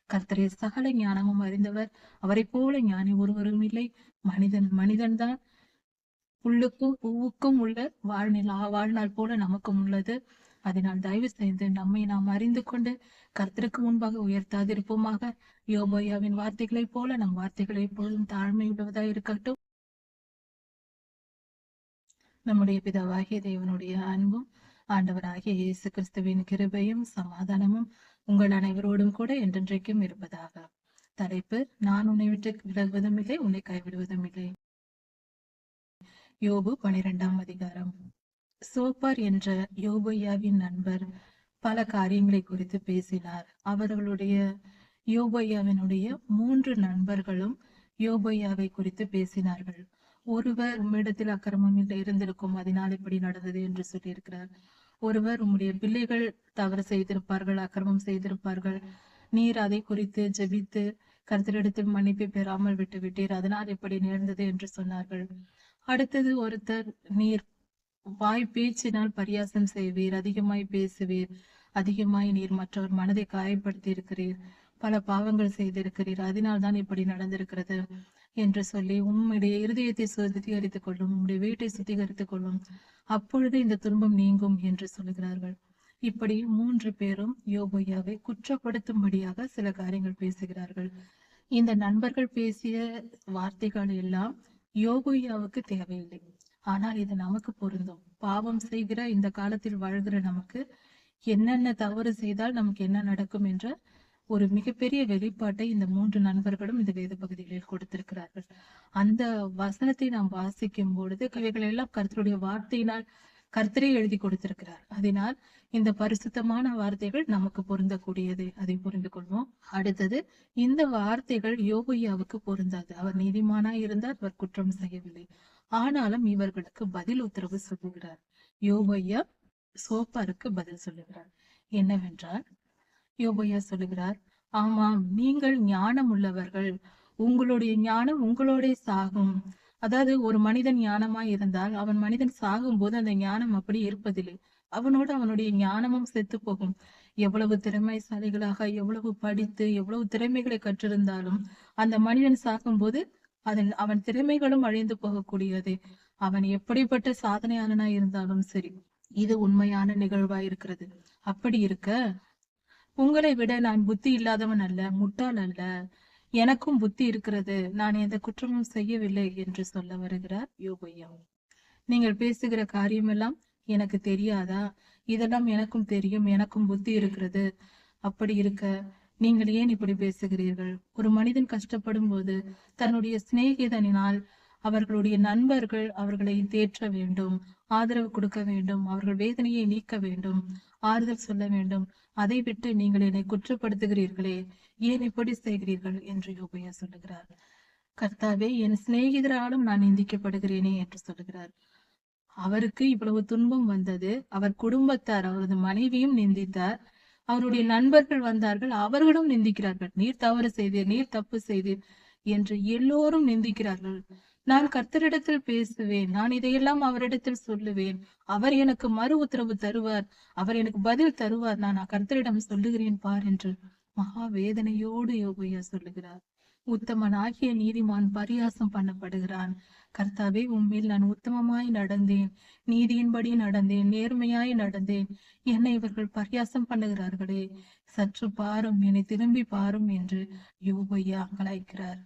கர்த்தரே சகல ஞானமும் அறிந்தவர், அவரை போல ஞானி ஒருவரும் இல்லை. மனிதன்தான் புல்லுக்கும் பூவுக்கும் உள்ள வாழ்நாள் போல நமக்கும் உள்ளது. அதனால் தயவு செய்து நம்மை நாம் அறிந்து கொண்டு கர்த்தருக்கு முன்பாக உயர்த்தாதிருப்போமாக. யோபோயாவின் வார்த்தைகளைப் போல நம் வார்த்தைகளை எப்பொழுதும் தாழ்மையுள்ளவதாய் இருக்கட்டும். நம்முடைய பிதாவாகிய தேவனுடைய அன்பும் ஆண்டவராகிய இயேசு கிறிஸ்துவின் கிருபையும் சமாதானமும் உங்கள் அனைவரோடும் கூட என்றென்றைக்கும் இருப்பதாக. தலைப்பு: நான் உன்னை விட்டு விலகுவதும் இல்லை, உன்னை கைவிடுவதும் இல்லை. யோபு 12ஆம் அதிகாரம். சோப்பார் என்ற யோபோயாவின் நண்பர் பல காரியங்களை குறித்து பேசினார். அவர்களுடைய யோபோயாவினுடைய 3 நண்பர்களும் யோபோயாவை குறித்து பேசினார்கள். ஒருவர் உம்மிடத்தில் அக்கிரமம் இருந்திருக்கும், அதனால் இப்படி நடந்தது என்று சொல்லியிருக்கிறார். ஒருவர் உம்முடைய பிள்ளைகள் தவறு செய்திருப்பார்கள், அக்கிரமம் செய்திருப்பார்கள், நீர் அதை குறித்து ஜெபித்து கர்த்தரிடத்தில் மன்னிப்பை பெறாமல் விட்டு விட்டீர், அதனால் இப்படி நேர்ந்தது என்று சொன்னார்கள். அடுத்தது ஒருத்தர், நீர் வாய் பேச்சினால் பரியாசம் செய்வீர், அதிகமாய் பேசுவீர், அதிகமாய் நீர் மற்றவர் மனதை காயப்படுத்தி இருக்கிறீர், பல பாவங்கள் செய்திருக்கிறீர், அதனால் தான் இப்படி நடந்திருக்கிறது என்று சொல்லி உம்முடைய இருதயத்தை சுத்திகரித்துக் கொள்ளும், உம்முடைய வீட்டை சுத்திகரித்துக் கொள்ளும், அப்பொழுது இந்த துன்பம் நீங்கும் என்று சொல்லுகிறார்கள். இப்படி 3 பேரும் யோபோயாவை குற்றப்படுத்தும்படியாக சில காரியங்கள் பேசுகிறார்கள். இந்த நண்பர்கள் பேசிய வார்த்தைகள் எல்லாம் யோபோயாவுக்கு தேவையில்லை, ஆனால் இது நமக்கு பொருந்தும். பாவம் செய்கிற இந்த காலத்தில் வாழ்கிற நமக்கு என்னென்ன தவறு செய்தால் நமக்கு என்ன நடக்கும் என்ற ஒரு மிகப்பெரிய வெளிப்பாட்டை இந்த 3 நண்பர்களும் இந்த வேத பகுதிகளில் கொடுத்திருக்கிறார்கள். அந்த வசனத்தை நாம் வாசிக்கும் பொழுது இவைகள் எல்லாம் கர்த்தருடைய வார்த்தையினால் கர்த்தரே எழுதி கொடுத்திருக்கிறார். அதனால் இந்த பரிசுத்தமான வார்த்தைகள் நமக்கு பொருந்தக்கூடியது, அதை புரிந்து கொள்வோம். அடுத்தது, இந்த வார்த்தைகள் யோபோயாவுக்கு பொருந்தாது. அவர் நீதிமானாய் இருந்தார், அவர் குற்றம் செய்யவில்லை. ஆனாலும் இவர்களுக்கு பதில் உத்தரவு சொல்லுகிறார். யோபோயா சோப்பாருக்கு பதில் சொல்லுகிறார். என்னவென்றால், யோபோயா சொல்லுகிறார், ஆமாம், நீங்கள் ஞானம் உள்ளவர்கள், உங்களுடைய ஞானம் உங்களோட சாகும். அதாவது ஒரு மனிதன் ஞானமாய் இருந்தால் அவன் மனிதன் சாகும் போது அந்த ஞானம் அப்படி இருப்பதில்லை, அவனோடு அவனுடைய ஞானமும் செத்து போகும். எவ்வளவு திறமைசாலிகளாக, எவ்வளவு படித்து, எவ்வளவு திறமைகளை கற்றிருந்தாலும் அந்த மனிதன் சாகும் போது அவன் திறமைகளும் அழிந்து போகக்கூடியது. அவன் எப்படிப்பட்ட சாதனையாளனாய் இருந்தாலும் சரி, இது உண்மையான நிகழ்வாய் இருக்கிறது. அப்படி இருக்க, உங்களை விட நான் புத்தி இல்லாதவன் அல்ல, முட்டாள் அல்ல, எனக்கும் புத்தி இருக்கிறது, நான் எந்த குற்றமும் செய்யவில்லை என்று சொல்ல வருகிறார் யோபோயா. நீங்கள் பேசுகிற காரியமெல்லாம் எனக்கு தெரியாதா? இதெல்லாம் எனக்கும் தெரியும், எனக்கும் புத்தி இருக்கிறது. அப்படி இருக்க நீங்கள் ஏன் இப்படி பேசுகிறீர்கள்? ஒரு மனிதன் கஷ்டப்படும் போது தன்னுடைய சிநேகிதனினால் அவர்களுடைய நண்பர்கள் அவர்களை தேற்ற வேண்டும், ஆதரவு கொடுக்க வேண்டும், அவர்கள் வேதனையை நீக்க வேண்டும், ஆறுதல் சொல்ல வேண்டும். அதை விட்டு நீங்கள் என்னை குற்றப்படுத்துகிறீர்களே, ஏன் இப்படி செய்கிறீர்கள் என்று யோபோயா சொல்லுகிறார். கர்த்தாவே, என் சிநேகிதராலும் நான் நிந்திக்கப்படுகிறேனே என்று சொல்லுகிறார். அவருக்கு இவ்வளவு துன்பம் வந்தது, அவர் குடும்பத்தார், அவரது மனைவியும் நிந்தித்தார், அவருடைய நண்பர்கள் வந்தார்கள், அவர்களும் நிந்திக்கிறார்கள். நீர் தவறு செய்தீர், நீர் தப்பு செய்தீர் என்று எல்லோரும் நிந்திக்கிறார்கள். நான் கர்த்தரிடத்தில் பேசுவேன், நான் இதையெல்லாம் அவரிடத்தில் சொல்லுவேன், அவர் எனக்கு மறு உத்தரவு தருவார், அவர் எனக்கு பதில் தருவார், நான் கர்த்தரிடம் சொல்லுகிறேன் பார் என்று மகா வேதனையோடு யோபோயா சொல்லுகிறார். உத்தமனாகிய நீதிமான் பரியாசம் பண்ணப்படுகிறான். கர்த்தாவே, உம்மில் நான் உத்தமமாய் நடந்தேன், நீதியின்படி நடந்தேன், நேர்மையாய் நடந்தேன், என்னை இவர்கள் பரியாசம் பண்ணுகிறார்களே, சற்று பாரும், என்னை திரும்பி பாரும் என்று யோபோயா அங்கலாய்க்கிறார்.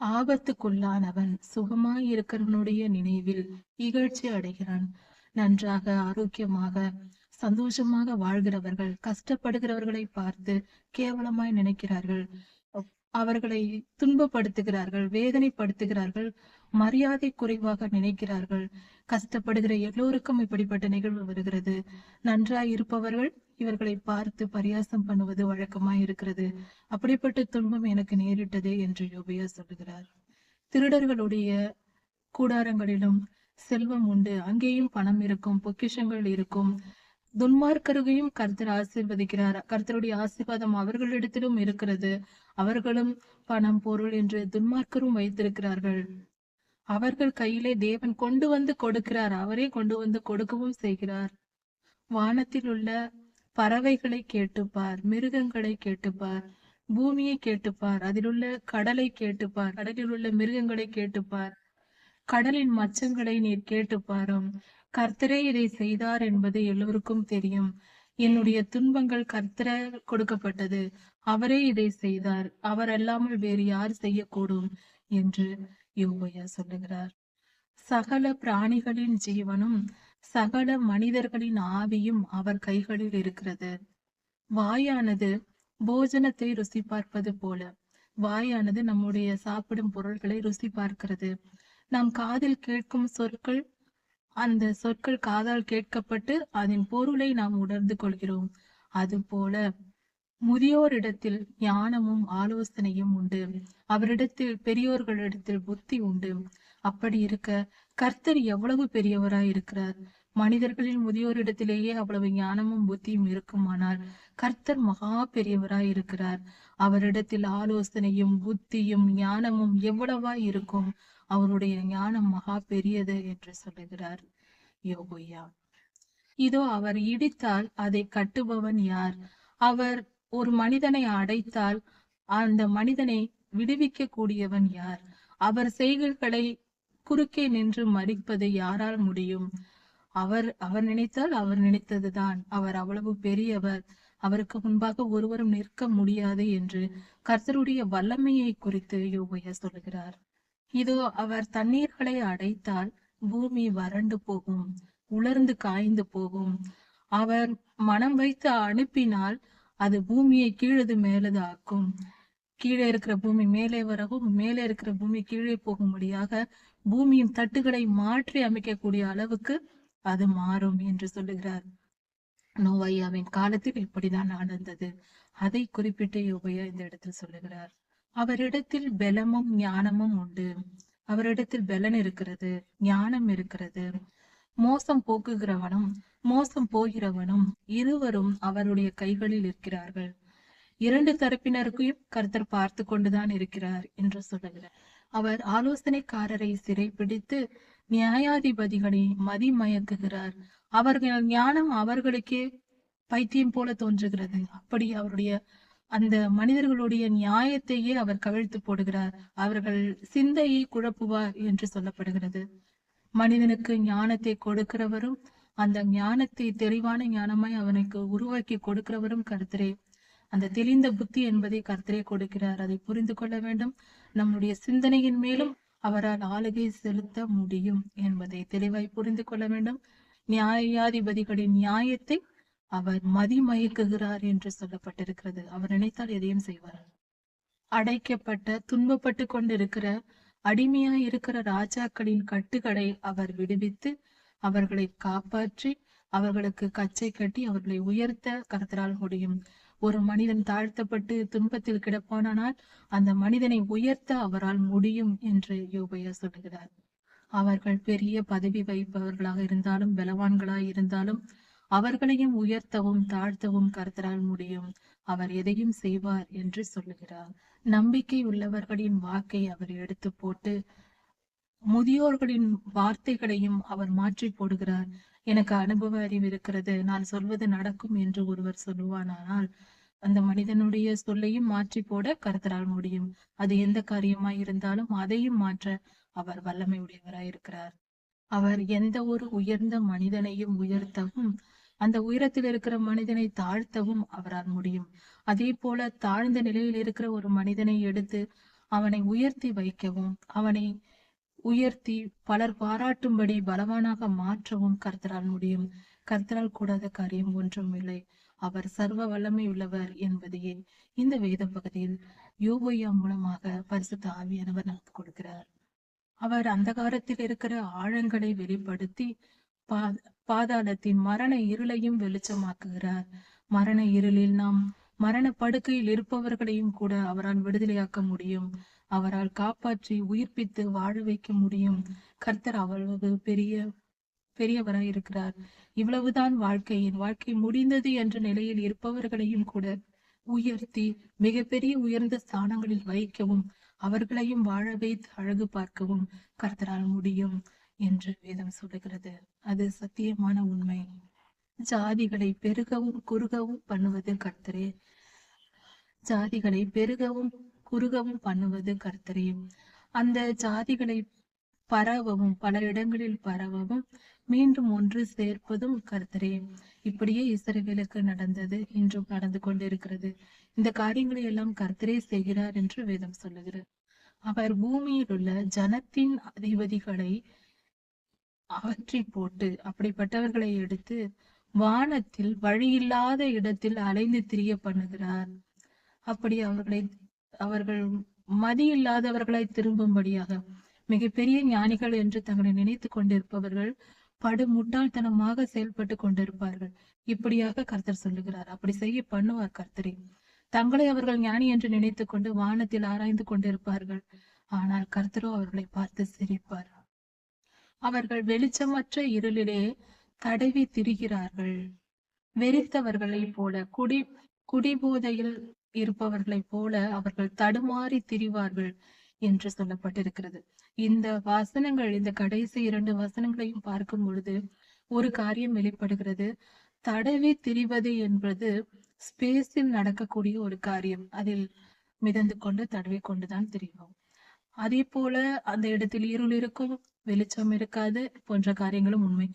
ஆபத்துக்குள்ளானவன் சுகமாய் இருக்கிறவனுடைய நினைவில் இகழ்ச்சி அடைகிறான். நன்றாக, ஆரோக்கியமாக, சந்தோஷமாக வாழ்கிறவர்கள் கஷ்டப்படுகிறவர்களை பார்த்து கேவலமாய் நினைக்கிறார்கள், அவர்களை துன்பப்படுத்துகிறார்கள், வேதனைப்படுத்துகிறார்கள், மரியாதை குறைவாக நினைக்கிறார்கள். கஷ்டப்படுகிற எல்லோருக்கும் இப்படிப்பட்ட நிகழ்வு வருகிறது. நன்றாய் இருப்பவர்கள் இவர்களை பார்த்து பரியாசம் பண்ணுவது வழக்கமாய் இருக்கிறது. அப்படிப்பட்ட துன்பம் எனக்கு நேரிட்டது என்று யோபோயா சொல்லுகிறார். திருடர்களுடைய கூடாரங்களிலும் செல்வம் உண்டு, அங்கேயும் பணம் இருக்கும், பொக்கிஷங்கள் இருக்கும். துன்மார்க்கரையும் கர்த்தர் ஆசீர்வதிக்கிறார், கர்த்தருடைய ஆசீர்வாதம் அவர்களிடத்திலும் இருக்கிறது. அவர்களும் பணம், பொருள் என்று துன்மார்க்கரும் வைத்திருக்கிறார்கள். அவர்கள் கையிலே தேவன் கொண்டு வந்து கொடுக்கிறார், அவரே கொண்டு வந்து கொடுக்கவும் செய்கிறார். வானத்தில் உள்ள பறவைகளை கேட்டுப்பார், மிருகங்களை கேட்டுப்பார், பூமியை கேட்டுப்பார், அதிலுள்ள கடலை கேட்டுப்பார், கடலில் உள்ள மிருகங்களை கேட்டுப்பார், கடலின் மச்சங்களை நீர் கேட்டுப்பாரும். கர்த்தரே இதை செய்தார் என்பது எல்லோருக்கும் தெரியும். என்னுடைய துன்பங்கள் கர்த்தரால் கொடுக்கப்பட்டது. அவரே இதை செய்தார். அவர் அல்லாமல் வேறு யார் செய்யக்கூடும் என்று யோபையா சொல்லுகிறார். சகல பிராணிகளின் ஜீவனும் சகல மனிதர்களின் ஆவியும் அவர் கைகளில் இருக்கிறது. வாயானது போஜனத்தை ருசி பார்ப்பது போல, வாயானது நம்முடைய சாப்பிடும் பொருள்களை ருசி பார்க்கிறது. நாம் காதில் கேட்கும் சொற்கள், அந்த சொற்கள் காதால் கேட்கப்பட்டு அதன் பொருளை நாம் உணர்ந்து கொள்கிறோம். அதுபோல முதியோரிடத்தில் ஞானமும் ஆலோசனையும் உண்டு, அவரிடத்தில் பெரியோர்களிடத்தில் புத்தி உண்டு. அப்படி இருக்க கர்த்தர் எவ்வளவு பெரியவராய் இருக்கிறார். மனிதர்களின் முதியோரிடத்திலேயே அவ்வளவு ஞானமும் புத்தியும் இருக்குமானால் கர்த்தர் மகா பெரியவராய் இருக்கிறார். அவரிடத்தில் ஆலோசனையும் புத்தியும் ஞானமும் எவ்வளவாய் இருக்கும். அவருடைய ஞானம் மகா பெரியது என்று சொல்லுகிறார் யோபையா. இதோ அவர் இடித்தால் அதை கட்டுபவன் யார்? அவர் ஒரு மனிதனை அடைத்தால் அந்த மனிதனை விடுவிக்க கூடியவன் யார்? அவர் செய்கைகளை குறுக்கே நின்று மறிப்பது யாரால் முடியும்? அவர் நினைத்தால் அவர் நினைத்ததுதான். அவர் அவ்வளவு பெரியவர், அவருக்கு முன்பாக ஒருவரும் நிற்க முடியாது என்று கர்த்தருடைய வல்லமையை குறித்து யோபையா சொல்லுகிறார். இதோ அவர் தண்ணீர்களை அடைத்தால் பூமி வறண்டு போகும், உலர்ந்து காய்ந்து போகும். அவர் மனம் வைத்து அனுப்பினால் அது பூமியை கீழது மேலது ஆக்கும். கீழே இருக்கிற பூமி மேலே வரவும், மேலே இருக்கிற பூமி கீழே போகும்படியாக பூமியின் தட்டுகளை மாற்றி அமைக்கக்கூடிய அளவுக்கு அது மாறும் என்று சொல்லுகிறார். நோவாயாவின் காலத்தில் இப்படிதான் நடந்தது. அதை குறிப்பிட்டு யோபையா இந்த இடத்தில் சொல்லுகிறார். அவரிடத்தில் பலமும் ஞானமும் உண்டு. அவரிடத்தில் பலன் இருக்கிறது, ஞானம் இருக்கிறது. மோசம் போக்குகிறவனும் மோசம் போகிறவனும் இருவரும் அவருடைய கைகளில் இருக்கிறார்கள். இரண்டு தரப்பினருக்கும் கர்த்தர் பார்த்து கொண்டுதான் இருக்கிறார் என்று சொல்லுகிறார். அவர் ஆலோசனைக்காரரை சிறைப்பிடித்து நியாயாதிபதிகளை மதிமயக்குகிறார். அவர்கள் ஞானம் அவர்களுக்கே பைத்தியம் போல தோன்றுகிறது. அப்படி அவருடைய அந்த மனிதர்களுடைய நியாயத்தையே அவர் கவிழ்த்து போடுகிறார். அவர்கள் சிந்தையை குழப்புவார் என்று சொல்லப்படுகிறது. மனிதனுக்கு ஞானத்தை கொடுக்கிறவரும் அந்த ஞானத்தை தெளிவான ஞானமாய் அவனுக்கு உருவாக்கி கொடுக்கிறவரும் கர்த்தரே. அந்த தெளிந்த புத்தி என்பதை கர்த்தரே கொடுக்கிறார். அதை புரிந்து கொள்ள வேண்டும். நம்முடைய சிந்தனையின் மேலும் அவரால் ஆளுகை செலுத்த முடியும் என்பதை தெளிவாய் புரிந்து கொள்ள வேண்டும். நியாயாதிபதிகளின் நியாயத்தை அவர் மதிமயக்குகிறார் என்று சொல்லப்பட்டிருக்கிறது. அவர் நினைத்தால் எதையும் செய்வார். அடைக்கப்பட்ட துன்பப்பட்டு கொண்டிருக்கிற அடிமையாய் இருக்கிற ராஜாக்களின் கட்டுகளை அவர் விடுவித்து அவர்களை காப்பாற்றி அவர்களுக்கு கச்சை கட்டி அவர்களை உயர்த்த கர்த்தரால் முடியும். ஒரு மனிதன் தாழ்த்தப்பட்டு துன்பத்தில் கிடப்பானால் அந்த மனிதனை உயர்த்த அவரால் முடியும் என்று யோபையா சொல்லுகிறார். அவர்கள் பெரிய பதவி வைப்பவர்களாக இருந்தாலும் பலவான்களாய் இருந்தாலும் அவர்களையும் உயர்த்தவும் தாழ்த்தவும் கர்த்தரால் முடியும். அவர் எதையும் செய்வார் என்று சொல்லுகிறார். நம்பிக்கை உள்ளவர்களின் வாக்கை அவர் எடுத்து போட்டு முதியோர்களின் வார்த்தைகளையும் அவர் மாற்றி போடுகிறார். எனக்கு அனுபவ அறிவு இருக்கிறது, நான் சொல்வது நடக்கும் என்று ஒருவர் சொல்லுவானால் அந்த மனிதனுடைய சொல்லையும் மாற்றி போட கர்த்தரால் முடியும். அது எந்த காரியமாய் இருந்தாலும் அதையும் மாற்ற அவர் வல்லமை உடையவராய் இருக்கிறார். அவர் எந்த ஒரு உயர்ந்த மனிதனையும் உயர்த்தவும் அந்த உயரத்தில் இருக்கிற மனிதனை தாழ்த்தவும் அவரால் முடியும். அதே போல தாழ்ந்த நிலையில் இருக்கிற ஒரு மனிதனை எடுத்து அவனை உயர்த்தி வைக்கவும் அவனை உயர்த்தி பலர் பாராட்டும்படி பலவானாக மாற்றவும் கர்த்தரால் முடியும். கர்த்தரால் கூடாத காரியம் ஒன்றும் இல்லை. அவர் சர்வ வல்லமை உள்ளவர் என்பதையே இந்த வேத பகுதியில் யோபையா மூலமாக பரிசுத்த ஆவியானவர் நமக்கு கொடுக்கிறார். அவர் அந்தகாரத்தில் இருக்கிற ஆழங்களை வெளிப்படுத்தி பாதாளத்தின் மரண இருளையும் வெளிச்சமாக்குகிறார். மரண இருளில் நாம் மரண படுக்கையில் இருப்பவர்களையும் கூட அவரால் விடுதலையாக்க முடியும். அவரால் காப்பாற்றி உயிர்ப்பித்து வாழ வைக்க முடியும். கர்த்தர் அவ்வளவு பெரியவராய் இருக்கிறார். இவ்வளவுதான் வாழ்க்கை முடிந்தது என்ற நிலையில் இருப்பவர்களையும் கூட உயர்த்தி மிகப்பெரிய உயர்ந்த ஸ்தானங்களில் வைக்கவும் அவர்களையும் வாழ வைத்து அழகு பார்க்கவும் கர்த்தரால் முடியும் என்று வேதம் சொல்லுகிறது. அது சத்தியமான உண்மை. ஜாதிகளை பெருகவும் குறுகவும் பண்ணுவது கர்த்தரே. ஜாதிகளை பெருகவும் குறுகவும் பண்ணுவது கர்த்தரே. அந்த ஜாதிகளை பரவவும் பல இடங்களில் பரவவும் மீண்டும் ஒன்று சேர்ப்பதும் கர்த்தரே. இப்படியே இஸ்ரவேலுக்கு நடந்தது, இன்றும் நடந்து கொண்டிருக்கிறது. இந்த காரியங்களை எல்லாம் கர்த்தரே செய்கிறார் என்று வேதம் சொல்லுகிறது. அவர் பூமியில் உள்ள ஜனத்தின் அதிபதிகளை அகற்றி போட்டு அப்படிப்பட்டவர்களை எடுத்து வானத்தில் வழியில்லாத இடத்தில் அலைந்து திரிய பண்ணுகிறார். அப்படி அவர்கள் மதியில்லாதவர்களாய் திரும்பும்படியாக மிகப்பெரிய ஞானிகள் என்று தங்களை நினைத்து கொண்டிருப்பவர்கள் படு முட்டாள்தனமாக செயல்பட்டு கொண்டிருப்பார்கள். இப்படியாக கர்த்தர் சொல்லுகிறார். அப்படி செய்ய பண்ணுவார் கர்த்தரே. தங்களை அவர்கள் ஞானி என்று நினைத்து கொண்டு வானத்தில் ஆராய்ந்து கொண்டிருப்பார்கள். ஆனால் கர்த்தரோ அவர்களை பார்த்து சிரிப்பார். அவர்கள் வெளிச்சமற்ற இருளிலே தடவி திரிகிறார்கள். வெறித்தவர்களைப் போல குடிபோதையில் இருப்பவர்களைப் போல அவர்கள் தடுமாறி திரிவார்கள் என்று சொல்லப்பட்டிருக்கிறது. இந்த வசனங்கள், இந்த கடைசி 2 வசனங்களையும் பார்க்கும் பொழுது ஒரு காரியம் வெளிப்படுகிறது. தடவி திரிவது என்பது ஸ்பேஸில் நடக்கக்கூடிய ஒரு காரியம். அதில் மிதந்து கொண்டு தடவி கொண்டுதான் திரிவோம். அதே போல அந்த இடத்தில் இருள் இருக்கும், வெளிச்சம் இருக்காது போன்ற காரியங்களும் உண்மை.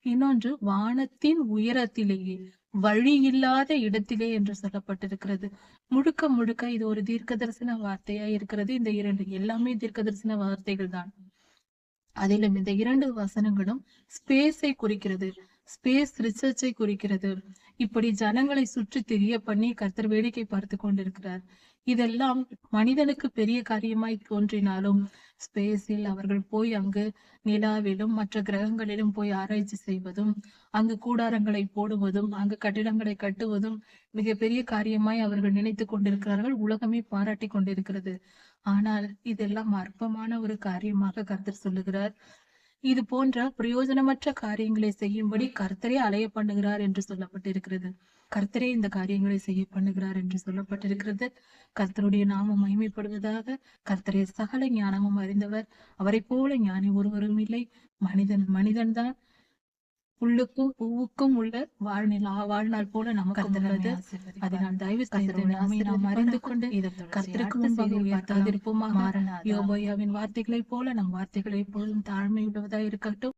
இன்னொன்று, வானத்தின் உயரத்திலேயே வழி இல்லாத இடத்திலே என்று சொல்லப்பட்டிருக்கிறது. முழுக்க முழுக்க இது ஒரு தீர்க்க தரிசன வார்த்தையா இருக்கிறது. இந்த 2 எல்லாமே தீர்க்க தரிசன வார்த்தைகள் தான். அதிலும் இந்த 2 வசனங்களும் ஸ்பேஸை குறிக்கிறது, ஸ்பேஸ் ரிசர்ச்சை குறிக்கிறது. இப்படி ஜனங்களை சுற்றி தெரிய பண்ணி கர்த்தர் வேடிக்கை பார்த்து கொண்டிருக்கிறார். இதெல்லாம் மனிதனுக்கு பெரிய காரியமாய் தோன்றினாலும் ஸ்பேஸில் அவர்கள் போய் அங்கு நிலாவிலும் மற்ற கிரகங்களிலும் போய் ஆராய்ச்சி செய்வதும், அங்கு கூடாரங்களை போடுவதும், அங்கு கட்டிடங்களை கட்டுவதும் மிகப்பெரிய காரியமாய் அவர்கள் நினைத்து கொண்டிருக்கிறார்கள். உலகமே பாராட்டி கொண்டிருக்கிறது. ஆனால் இதெல்லாம் அற்பமான ஒரு காரியமாக கர்த்தர் சொல்லுகிறார். இது போன்ற பிரயோஜனமற்ற காரியங்களை செய்யும்படி கர்த்தரே அலைய பண்ணுகிறார் என்று சொல்லப்பட்டிருக்கிறது. கர்த்தரே இந்த காரியங்களை செய்ய பண்ணுகிறார் என்று சொல்லப்பட்டிருக்கிறது. கர்த்தருடைய நாமம் மகிமைப்படுவதாக. கர்த்தரே சகல ஞானமும் அறிந்தவர். அவரை போல ஞானி ஒருவரும் இல்லை. மனிதன்தான் புல்லுக்கும் பூவுக்கும் உள்ள வாழ்நாள் போல நமக்கு உள்ளது. அதனால் தயவு செய்து நாம் அறிந்து கொண்டு கர்த்தருக்கு முன்பாக உயர்த்தாதிருப்போமாக. யோபோயாவின் வார்த்தைகளைப் போல நம் வார்த்தைகளை எப்பொழுதும் தாழ்மை உள்ளவதாய் இருக்கட்டும்.